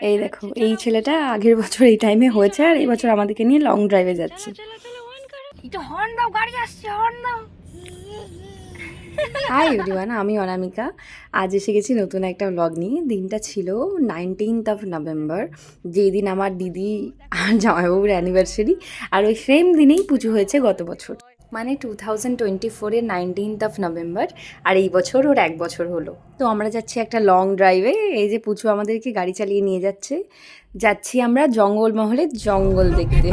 এই দেখো, এই ছেলেটা আগের বছর এই টাইমে হয়েছে আর এই বছর আমাদেরকে নিয়ে লং ড্রাইভে যাচ্ছে। হাই এভরিওয়ান, আমি অনামিকা। আজ এসে গেছি নতুন একটা ব্লগ নিয়ে। দিনটা ছিল 19th নভেম্বর, যেই দিন আমার দিদি আর জামাইবাবুর অ্যানিভার্সারি। আর ওই সেম দিনেই পুজো হয়েছে গত বছর, মানে 2024-এর 19th নভেম্বর। আর এই বছর ওর 1 বছর হলো। তো আমরা যাচ্ছি একটা লং ড্রাইভে। এই যে পুচু আমাদেরকে গাড়ি চালিয়ে নিয়ে যাচ্ছি আমরা জঙ্গলমহলের জঙ্গল দেখতে।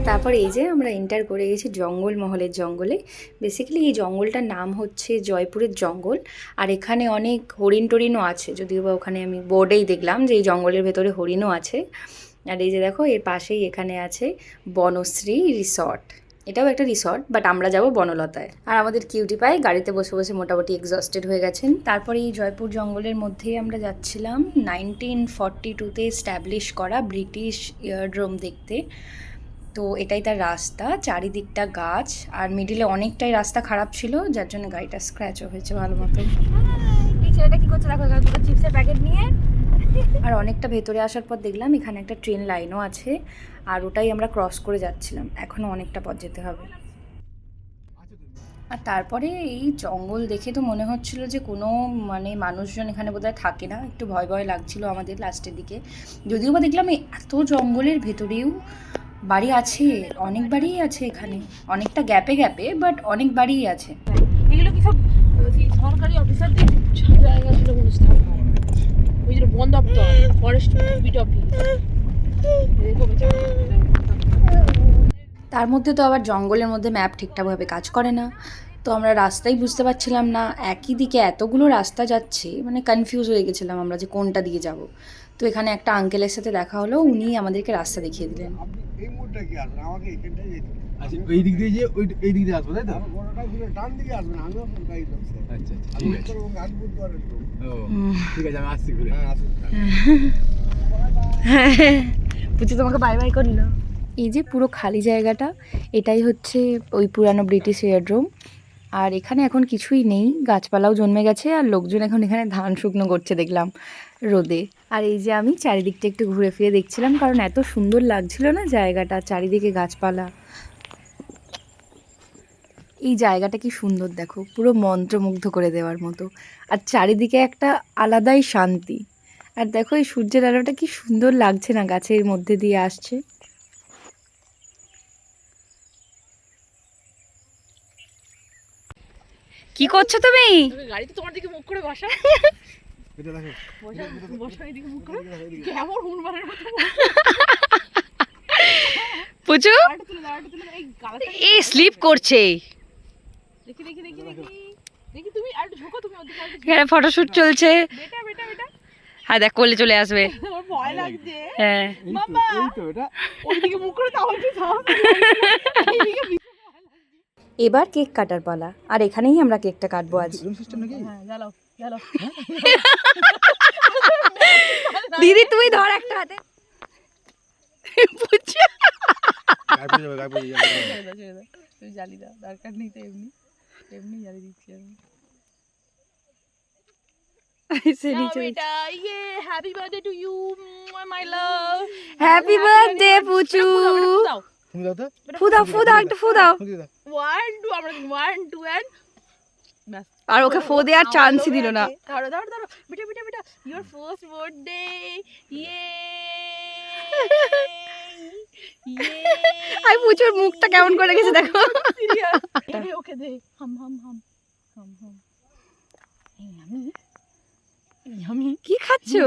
তারপর এই যে আমরা এন্টার করে গেছি জঙ্গলমহলের জঙ্গলে। বেসিক্যালি এই জঙ্গলটার নাম হচ্ছে জয়পুরের জঙ্গল। আর এখানে অনেক হরিণ টরিনও আছে, যদিও বা ওখানে আমি বোর্ডেই দেখলাম যে এই জঙ্গলের ভেতরে হরিণও আছে। আর এই যে দেখো, এর পাশেই এখানে আছে বনশ্রী রিসর্ট। এটাও একটা রিসর্ট, বাট আমরা যাব বনলতায়। আর আমাদের কিউটি পাই গাড়িতে বসে বসে মোটামুটি এক্সস্টেড হয়ে গেছেন। তারপরে এই জয়পুর জঙ্গলের মধ্যেই আমরা যাচ্ছিলাম 1942-তে স্ট্যাবলিশ করা ব্রিটিশ এয়ারড্রোম দেখতে। তো এটাই তার রাস্তা, চারিদিকটা গাছ, আর মিডিলে অনেকটাই রাস্তা খারাপ ছিল, যার জন্য গাড়িটা স্ক্র্যাচও হয়েছে ভালো মতো। এই ছেলেটা কি করছে দেখো, দুটো চিপসের প্যাকেট নিয়ে। আর অনেকটা ভেতরে আসার পর দেখলাম এখানে একটা ট্রেন লাইনও আছে, আর ওটাই আমরা ক্রস করে যাচ্ছিলাম। এখনও অনেকটা পথ যেতে হবে। আর তারপরে এই জঙ্গল দেখে তো মনে হচ্ছিল যে কোনো মানুষজন এখানে বোধহয় থাকে না। একটু ভয় ভয় লাগছিল আমাদের লাস্টের দিকে, যদিও বা দেখলাম এত জঙ্গলের ভেতরেও বাড়ি আছে, অনেক বাড়িই আছে এখানে, অনেকটা গ্যাপে গ্যাপে, বাট অনেক বাড়িই আছে। এগুলো কি সব সরকারি অফিসারদের জায়গা ছিল অনুষ্ঠান, ওই যে বন দপ্তর, ফরেস্ট বিট অফিস। তার মধ্যে তো আবার জঙ্গলের মধ্যে ম্যাপ ঠিকঠাকভাবে কাজ করে না, তো আমরা রাস্তাই বুঝতে পারছিলাম না। একই দিকে এতগুলো রাস্তা যাচ্ছে, কনফিউজ হয়ে গেছিলাম আমরা যে কোনটা দিয়ে যাব। তো এখানে একটা আঙ্কেলের সাথে দেখা হলো, উনি আমাদেরকে রাস্তা দেখিয়ে দিলেন। আচ্ছা, এই দিক দিয়ে যে এই দিক দিয়ে আসবো, তাই তো? ডান দিকে আসবেন, আমিও গাড়ি ঢুকছে। আচ্ছা আচ্ছা, ঠিক আছে। ও ঠিক আছে, আমি আসছি ঘুরে। পুচু তোমাকে বাই বাই করলো। এই যে পুরো খালি জায়গাটা, এটাই হচ্ছে ওই পুরানো ব্রিটিশ এয়ারড্রোম। আর এখানে এখন কিছুই নেই, গাছপালাও জন্মে গেছে, আর লোকজন এখন এখানে ধান শুকনো করছে দেখলাম রোদে। আর এই যে আমি চারিদিকটা একটু ঘুরে ফিরে দেখছিলাম, কারণ এত সুন্দর লাগছিল না জায়গাটা, চারিদিকে গাছপালা। এই জায়গাটা কি সুন্দর দেখো, পুরো মন্ত্রমুগ্ধ করে দেওয়ার মতো। আর চারিদিকে একটা আলাদাই শান্তি। আর দেখো এই সূর্যের আলোটা কি সুন্দর লাগছে না, গাছের মধ্যে দিয়ে আসছে। কি করছো তুমি? গাড়িতে তোমার দিকে মুখ করে বসা, এটা দেখো, বসা এদিকে মুখ করে, কেমন হুনবারের মতো। পুচু এই স্লিপ করছে। দেখি দেখি দেখি দেখি দেখি, তুমি আর ঝোঁকো, তুমি ওদিকে এখানে ফটোশুট চলছে। বেটা বেটা বেটা, হ্যাঁ দেখ, কোলে চলে আসবে। আমার ভয় লাগছে। হ্যাঁ বাবা এই তো এটা ওইদিকে মুখ করে তাও একটু সাহস এইদিকে। এবার কেক কাটার পালা, আর এখানেই আমরা কেকটা কাটবো আজ। সিস্টেম নাকি? হ্যাঁ জ্বালাও জ্বালাও। দিদি তুই ধর একটা হাতে। পুচু গায়ে পড়ে যাবে, গায়ে পড়ে যাবে। তুই জ্বালি দাও, দরকার নেই তো, এমনি এমনি জ্বালি দিচ্ছি আমি। বেটা ইয়ে, happy birthday to you my love. Happy birthday Puchu. তুমি দাও তো, ফু দাও, ফু দাও, একটু ফু দাও। তুমি দাও। 1 2 আমরা 1 2 and ব্যাস। আর ওকে ফু দেওয়ার চান্সই দিল না। ধরো ধরো ধরো, বেটা বেটা বেটা, ইওর ফার্স্ট বার্থডে। ইয়ে ইয়ে, আই পুচুর মুখটা কেমন করে গেছে দেখো। সিরিয়াস। ওকে দে, হাম হাম হাম হাম হাম। আমি কি খাচ্ছো?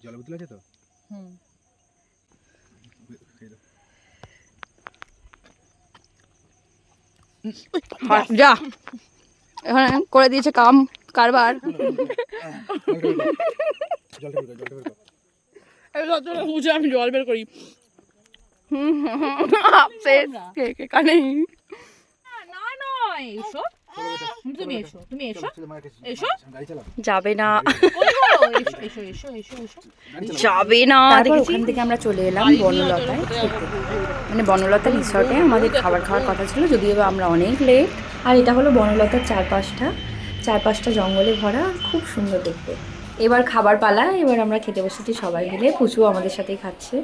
জল বোতল আছে তো? হুম, যা, এখানে করে দিয়েছে কাম কারবার। জলটা বের করো, জলটা বের করো। এই লজ্জাটা বুঝে আমি জল বের করি। কানে না নয়, এসো তুমি, এসো তুমি, এসো এসো। গাড়ি চালাও, যাবে না, কই গো? এসো এসো এসো এসো এসো। যাবে না। ওখান থেকে আমরা চলে এলাম বনলতায়। মানে বনলতা রিসর্টে আমাদের খাবার খাওয়ার কথা ছিল, যদিও বা আমরা অনেক লেট। আর এটা হলো বনলতার চারপাশটা জঙ্গলে ভরা, খুব সুন্দর দেখতে। এবার খাবার পালা, এবার আমরা খেতে বসেছি সবাই মিলে, পুচু আমাদের সাথেই খাচ্ছে।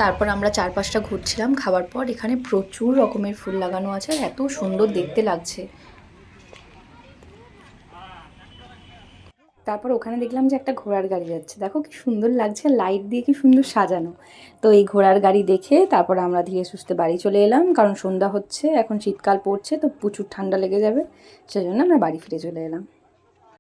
তারপর আমরা চারপাশটা ঘুরছিলাম খাবার পর। এখানে প্রচুর রকমের ফুল লাগানো আছে আর এত সুন্দর দেখতে লাগছে। তারপর ওখানে দেখলাম যে একটা ঘোড়ার গাড়ি যাচ্ছে, দেখো কি সুন্দর লাগছে, লাইট দিয়ে কি সুন্দর সাজানো। তো এই ঘোড়ার গাড়ি দেখে তারপর আমরা ধীরে সুস্থে বাড়ি চলে এলাম, কারণ সন্ধ্যা হচ্ছে, এখন শীতকাল পড়ছে, তো প্রচুর ঠান্ডা লেগে যাবে, সেজন্য আমরা বাড়ি ফিরে চলে এলাম।